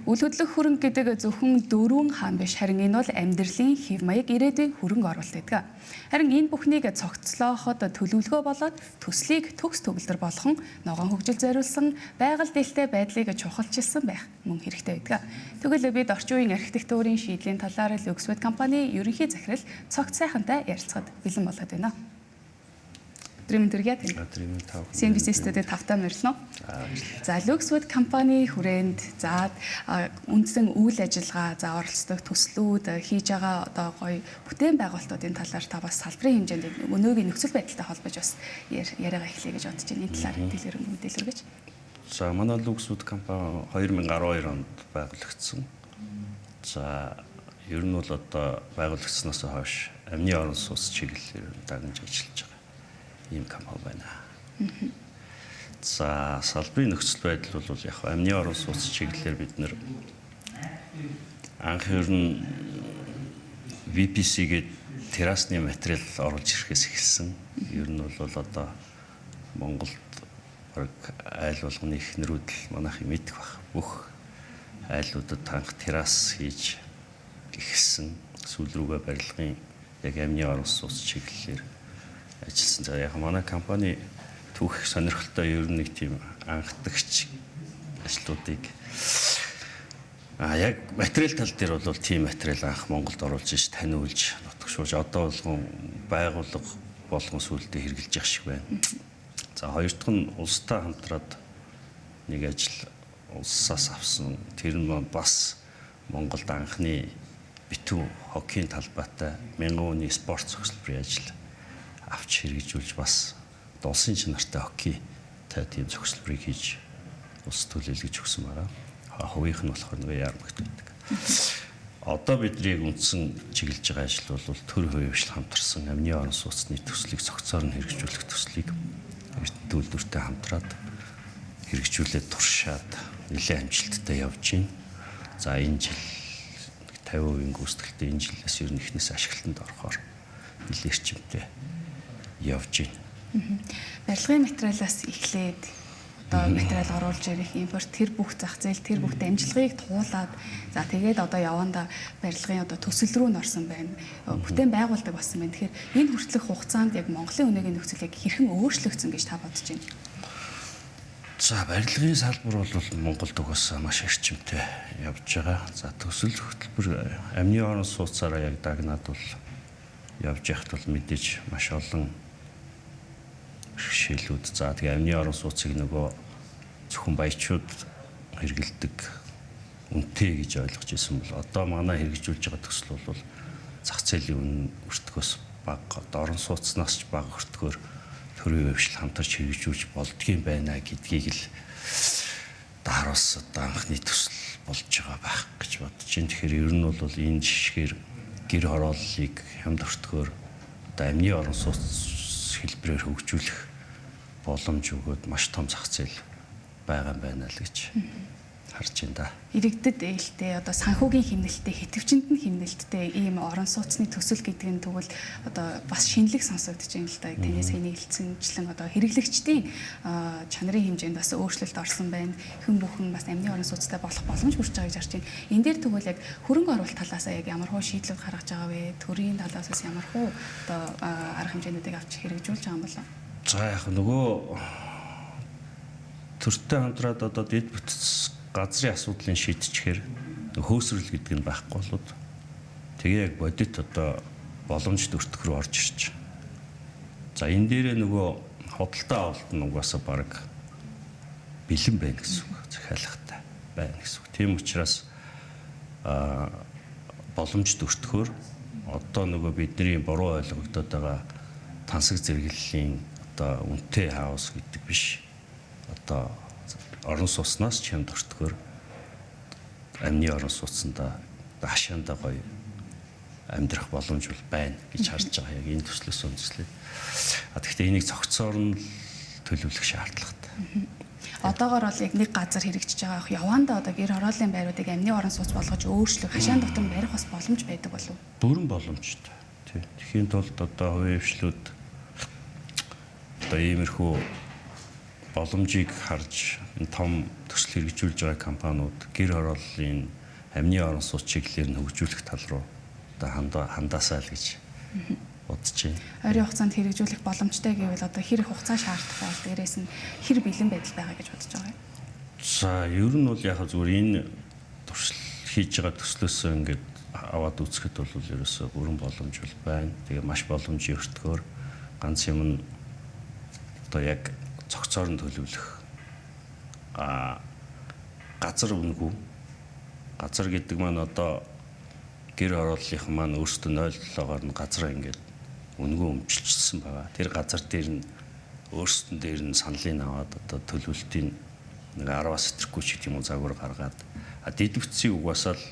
Үл хөдлөх хөрөнгө гэдэг зөвхөн дөрвөн хаан биш, харин энэ бол амьдралын хэв маяг ирээдүйн хөрөнгө оруулалт гэдэг. Харин энэ бүхнийг цогцлооход төлөвлөгөө болоод төслийг төгс төгөлдөр болгон ногоон хөгжил зориулсан байгаль дэлтэй байдлыг чухалчилсан байх мөн хэрэгтэй байдаг. Тэгвэл бид орчин үеийн архитектурын шийдлийн талаар Luxwood компани ерөнхий захирал Цогц сайхантай ярилцахад бэлэн болоод байна. CNBC студид тавтаа морилно. За Luxwood компани хүрээнд үндсэн үйл ажиллагаа оролцдог төслүүд хийж байгаа одоо гоё бүтээн байгуулалтуудын талаар та бас салбарын хэмжээнд өнөөгийн нөхцөл байдалтай холбож бас яриагаа эхлэе гэж бодож байна. Энэ талаар мэдээлэл өгөөч. За манай Luxwood компани 2012 онд байгуулагдсан. За ер нь бол одоо байгуулагдсанаас хойш амны орон сууц чиглэлээр дагнаж ажиллаж байгаа ийм компани байна. За салбарын нөхцөл байдал бол яг амны орон сууц чиглэлээр бид нэр анх ер нь VPC гээд террасны материал оруулж ирэхээс эхэлсэн. Ер нь бол одоо Монголд айл болгоны эхнэрүүд л манайхыг мэдэх баг. Бүх айлуудад танх террас хийж эхэлсэн. Сүүл рүүгээ барилгын яг амны орон сууц чиглэлээр ажилласан. За яг манай компани түүх сонирхолтой ер нь нэг тийм анхдагч ажлуудыг яг материал тал дээр бол тийм материал анх Монголд оруулж иж таниулж нутагшуулж одоо байгууллага болгон сүлдээ хэрэгжилж явах шиг байна. За хоёр дахь нь улстай хамтраад нэг ажил улсаас авсан. Тэр нь бас Монголд анхны битүү хоккейн талбайтай 1000 оны спорт цогцлборын ажил авч хэрэгжүүлж бас улсын чанартай хоккейтай тийм цогцлборыг хийж улс төлөөлөж өгсөн байна. Хувийнх нь болохоор нэг ярмагт байдаг. Одоо бидний үндсэн чиглэж байгаа ажил бол төр хувийн хамтарсан амны орон сууцны төслийг цогцоор нь хэрэгжүүлэх төслийг эрдэнэ үйлдвэртэй хамтраад хэрэгжүүлээд туршаад нэлээд амжилттай явж байна. За энэ жил 50% гүйцэтгэлтэй энэ жилээс ер нь ихнээс ашиглалтанд орохоор нэлээд эрчимтэй явж байна. Барилгын материалаас эхлээд одоо материал оруулж ирэх импорт тэр бүх зах зээл тэр бүх дамжлагыг туулаад за тэгээд одоо яванда барилгын одоо төсөл рүү н орсон байна. Бүтээн байгуулдаг болсон байна. Тэгэхээр энэ хүртэлх хугацаанд яг Монголын өнөөгийн нөхцөлийг хэрхэн өөрчлөгдсөн гэж та бодож байна? За барилгын салбар бол Монголд угаасаа маш эрчимтэй явж байгаа. За төсөл хөтөлбөр амны орон сууцаараа яг дагнаад бол явж яхад бол мэдээж маш олон шилүүд. За тэгээ амны орон сууцыг нөгөө зөвхөн баячууд хэрэгэлдэг үнэтэй гэж ойлгож ирсэн бол одоо манай хэрэгжүүлж байгаа төсөл бол зах зээлийн үнэ өртгөөс бага, орон сууцнаас ч бага өртгөөр төрийн хөвшил хамтарч хэрэгжүүлж болдгийм байна гэдгийг л дараас одоо анхны төсөл болж байгаа байх гэж бодож байна. Тэгэхээр ер нь бол энэ жишгээр гэр хорооллыг хямд өртгөөр одоо амны орон сууц хэлбэрээр хөгжүүлэх боломж өгөөд маш том зах зээл байгаа юм байна л гэж харж байна да. Иргэдэд ээлтэй одоо санхүүгийн хэмнэлттэй хэтвчэнд нь хэмнэлттэй ийм орон сууцны төсөл гэдэг нь тэгвэл одоо бас шинэлэг сонсогдож байна л да. Танаас хэлцэнчлэн одоо хэрэглэгчдийн чанарын хэмжээнд бас өөрчлөлт орсон байна. Хэн бүхэн бас амны орон сууцтай болох боломж бүрж байгаа гэж харж байна. Энэ дээр тэгвэл яг хөрөнгө оруулалт талаас яг ямар хөө шийдлүүд гаргаж байгаа вэ? Төрийн талаас бас ямар хөө одоо арга хэмжээнүүдийг авч хэрэгжүүлж байгаа юм бол? За яг нөгөө төртэй хамтраад одоо дэд бүтц газрын асуудлыг шийдчихээр хөөсрөл гэдэг нь байхгүй болоод тэгээ яг бодит одоо боломжит өртөх рүү орж ирж. За энэ дээрээ нөгөө хөдөлთა авалт нь угаасаа баг бэлэн байна гэсэн үг. Захиалгатай байна гэсэн үг. Тийм учраас боломжит өртөхөөр одоо нөгөө бидний буруу ойлгогдоод байгаа тансаг зэрэглэлийн одоо үнэтэй хаус гэдэг биш. Одоо орон сууцнаас чамд өртгөөр амны орон сууцсандаа хашаандаа гоё амьдрах боломж бол байна гэж харж байгаа яг энэ төслөөс үндэслээд. Тэгэхдээ энийг цогцоор нь төлөвлөх шаардлагатай. Одоогоор бол яг нэг газар хэрэгжиж байгаа. Яванда одоо гэр хорооллын байруудыг амны орон сууц болгож өөрчлөх, хашаан дотор барих бас боломж байдаг болов уу? Бүрэн боломжтой. Тэхийн тулд одоо хувийн хвшлүүд одоо иймэрхүү боломжийг харж энэ том төсөл хэрэгжүүлж байгаа компаниуд гэр хорооллын амны орон сууц чиглэлээр нь хөгжүүлэх тал руу одоо хандаасаа л гэж бодож байна. Ойрын хугацаанд хэрэгжүүлэх боломжтой гэвэл одоо хэр их хугацаа шаардах бол дээрээс нь хэр бэлэн байдал байгаа гэж бодож байгаа юм. За ер нь бол яг зүгээр энэ туршил хийж байгаа төслөөсөө ингээд аваад үзэхэд бол ерөөсөө бүрэн боломж бол байна. Тэгээ маш боломжийн өртгөөр ганц юм нь одоо яг цогцоор нь төлөвлөх газар үнэгүй. Газар гэдэг маань одоо гэр хорооллынх маань өөрсдөө 0.7-оор нь газраа ингээд үнэгүй өмчилчихсэн байгаа. Тэр газар дээр нь өөрсдөн дээр нь саналын аваад одоо төлөвлөлтийн нэг 10-аас хэтрхгүй ч гэдэг юм уу загвар гаргаад дэдвцийн угаасаа л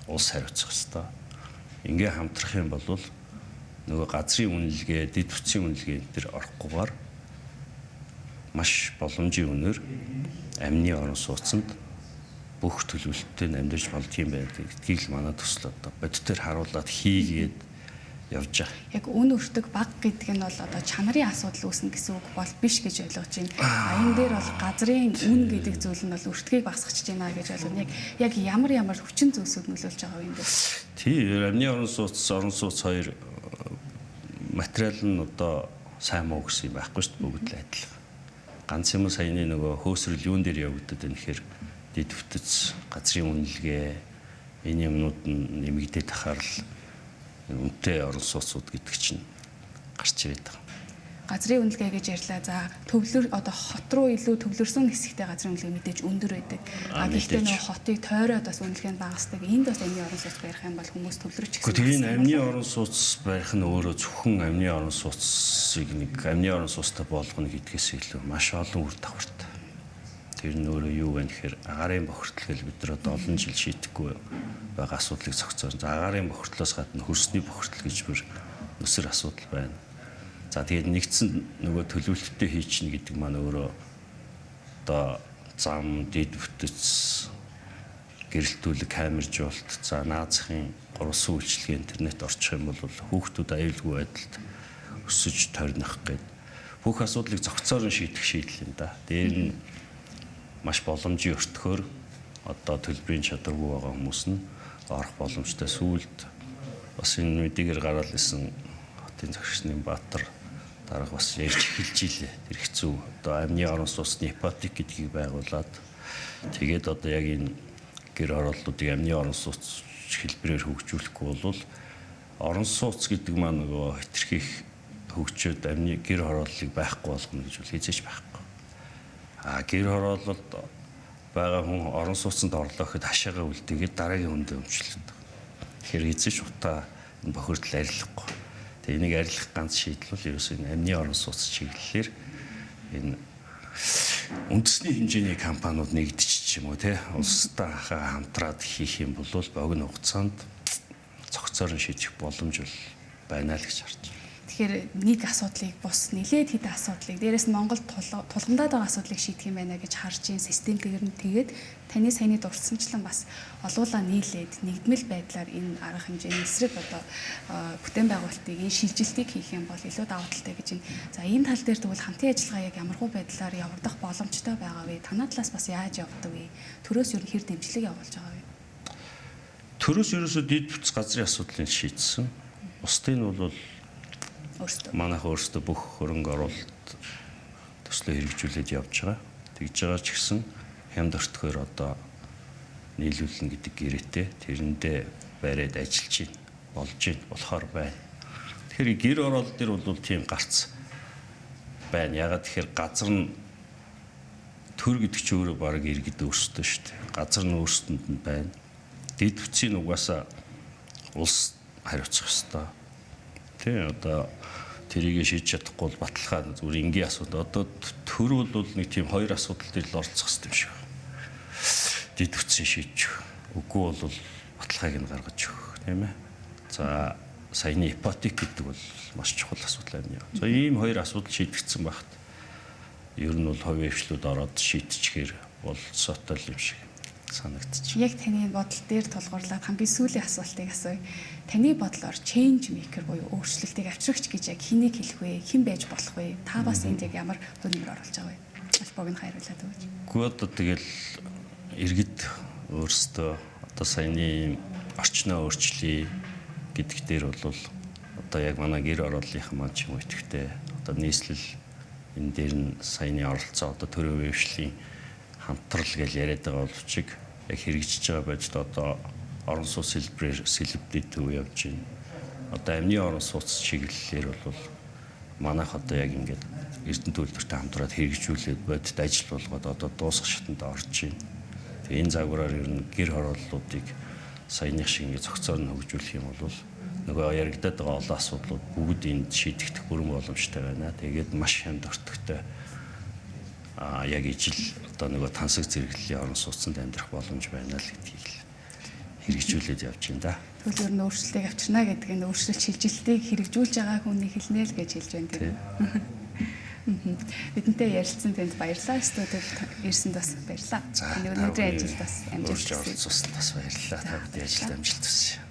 улс хариуцах хэрэгтэй. Ингээ хамтрах юм бол нөгөө газрын үнэлгээ, дэдвцийн үнэлгээ энэ төр орохгүйгээр маш боломжийн үнээр амны орон сууцнд бүх төлөвлөлтөд амьдарч болдгийм байдаг. Гэдгийг л манай төсөл одоо бодитоор харуулад хийгээд явж байгаа. Яг үн өртөг баг гэдэг нь бол одоо чанарын асуудал үүснэ гэсэн үг бол биш гэж ойлгож байна. Энэ дээр бол газрын үн гэдэг зүйл нь бол өртгийг багасгах байна гэж ойлгоно. Яг ямар хүчин зүйлсүүд нөлөөлж байгаа юм бэ? Тийм, амны орон сууц хоёр материал нь одоо сайн муу гэсэн юм байхгүй шүү дээ, бүгд л адилхан. Ганц юм саяны нөгөө хөөсрөл юун дээр явагдаад байна гэхээр дэдвтэц, газрын үнэлгээ энэ юмнууд нь нэмэгдээд тахаар л үнэтэй орон сууцуд гэдэг чинь гарч ирээд байгаа. Газрын үнэлгээ гэж ярьлаа. За төвлөр одоо хот руу илүү төвлөрсөн хэсэгтэй газрын үнэлгээ мэдээж өндөр байдаг. Гэхдээ нөгөө хотыг тойроод бас үнэлгээнд багасдаг. Энд бас амны орон сууц барих юм бол хүмүүс төвлөрч гэсэн. Тэгээд энэ амны орон сууц барих нь өөрөө зөвхөн амны орон сууцыг нэг амны орон сууцтай болгоно гэдгээс илүү маш олон үр дагавартай. Тэр нь өөрөө юу вэ гэхээр агаарын бохирдол гэж бид нар одоо олон жил шийдэхгүй байгаа асуудлыг зохицоор. За агаарын бохирдлоос гадна хөрсний бохирдол гэж бүр өсөр асуудал байна. За тэгээд нэгдсэн нөгөө төлөвлөлтөд хийчихнэ гэдэг маань өөрөө одоо зам, дэд бүтэц, гэрэлтүүлэг, камержуулалт, за наазахын гурван үйлчилгээ интернет орчих юм бол хүүхдүүд аюулгүй байдалд өсөж тойрнох гэдэг бүх асуудлыг зохицоор нь шийдэх шийдэл юм да. Дээр нь маш боломжийн өртгөөр одоо төлбөрийн чадваргүй байгаа хүмүүс нь орох боломжтой. Сүүлд бас энэ мэдээгээр гараад исэн хотын захирагчны Баатар дарга бас ярьж эхэлж илээ. Тэр хэцүү одоо амны орон сууцны ипотек гэдгийг байгуулад тэгээд одоо яг энэ гэр хорооллуудыг амны орон сууц хэлбэрээр хөгжүүлэхгүй бол орон сууц гэдэг маань нөгөө хэтэрхийх хөгжөөд амны гэр хорооллыг байхгүй болгоно гэж үл хизээч байхгүй. Гэр хорооллолд байгаа хүн орон сууцнд орлоо гэхэд хашаага үлдээгээд дараагийн хүндээ өмчлөлт. Тэгэхээр хизээч утаа энэ бохирдол арилахгүй. Энийг арилгах ганц шийдэл бол ерөөсөө энэ амны орон сууц чиглэлээр энэ үндэсний хэмжээний компаниуд нэгдэж ч юм уу улстай хамтраад хийх юм бол богино хугацаанд цогцоор нь шийдэх боломж бол байна л гэж харж байна. Тэгэхээр нэг асуудлыг бус нэлээд хэдэн асуудлыг дээрээс нь Монголд тулгамдаад байгаа асуудлыг шийдэх юм байна гэж харж ийн системтэйгээр нь тэгээд таны саяны дурдсанчлан бас олуулаа нийлээд нэгдмэл байдлаар энэ арга хэмжээний эсрэг одоо бүтээн байгуулалтыг энэ шилжилтийг хийх юм бол илүү давуу талтай гэж байна. За энэ тал дээр тэгвэл хамтын ажиллагаа яг ямархуу байдлаар явагдах боломжтой байгаа вэ? Танай талаас бас яаж явдаг вэ? Төрөөс ер нь хэр дэмжлэг явуулж байгаа вэ? Төрөөс ерөөсөө дэд бүтц газрын асуудлыг шийдсэн. Бусдыг нь бол манайх өөрсдөө бүх хөрөнгө оруулалт төслөө хэрэгжүүлээд явж байгаа. Тэгж байгаа ч гэсэн хямд өртгөөр одоо нийлүүлнэ гэдэг гэрээтэй тэрэндээ бариад ажиллаж болж болохоор байна. Тэгэхээр гэр хороолол дээр бол тийм гарц байна. Ягаад тэгэхээр газар нь төр гэдэг чинь өөрөө баг иргэд өөрсдөө шүү дээ. Газар нь өөрсдөнд нь байна. Дэд бүтцийн угаасаа улс хариуцах ёстой. Тэ одоо тэрийг шийдэж чадахгүй бол баталгаа зүгээр энгийн асуудал. Одоо төр бол нэг тийм хоёр асуудал дээр л оролцох хэрэгтэй юм шиг байна. Дэд бүтцийг шийдэж үгүй бол баталгааг нь гаргаж өгөх тийм ээ. За саяны ипотек гэдэг бол маш чухал асуудал байна. За ийм хоёр асуудал шийдэгдсэн багт ер нь бол хувийн хвшлүүд ороод шийдчихээр бол сотол юм шиг. санагдчих. Яг таны бодол дээр тулгуурлаад хамгийн сүүлийн асуултыг асууя. Таны бодлоор change maker буюу өөрчлөлтийг авчрагч гэж яг хэнийг хэлэх вэ? Хэн байж болох вэ? Та бас энд яг ямар хувь нэмэр оруулж байгаа вэ? Албог нь хайруулад өгөөч. Гэхдээ одоо тэгэл иргэд өөрсдөө одоо саяны орчноо өөрчлөе гэдэг дээр бол одоо яг манай гэр орооллынхан маань ч юм уу итгэвтэй одоо нийслэл энэ дээр нь саяны оролцоо одоо төрийн үеийн хамтрал гэж яриад байгаа боловч яг хэрэгжиж байгаа байж одоо орон сууц сэлбэдэд төв явж байна. Одоо амны орон сууц чиглэлээр бол манайх одоо яг ингээд Эрдэнэ төлөвлөлтөд хамтраад хэрэгжүүлээд бодит ажил болгоод одоо дуусах шатанд орж байна. Тэгээ энэ загвараар ер нь гэр хорооллуудыг саяных шиг ингээд зохицоор нь хөгжүүлэх юм бол нөгөө яригадаад байгаа олон асуудлууд бүгд энд шийдэгдэх бүрэн боломжтой байна. Тэгээд маш хямд ортогтой яг ижил одоо нөгөө тансаг зэрэглэлийн орон сууцнд амьдрах боломж байна л гэдгийг хэрэгжүүлээд явж байна да. Тэгвэл ер нь өөрчлөлтийг авчирна гэдэг энэ өөрчлөлт шилжилтийг хэрэгжүүлж байгаа хүний хэлнэ л гэж хэлж байна тийм. Бидэнтэй ярилцсан танд баярлалаа. Студид ирсэнд бас баярлалаа. Өнөөдрийн ажилд бас амжилт хүсье. Бас баярлалаа. Та бүхэн ажилд амжилт хүсье.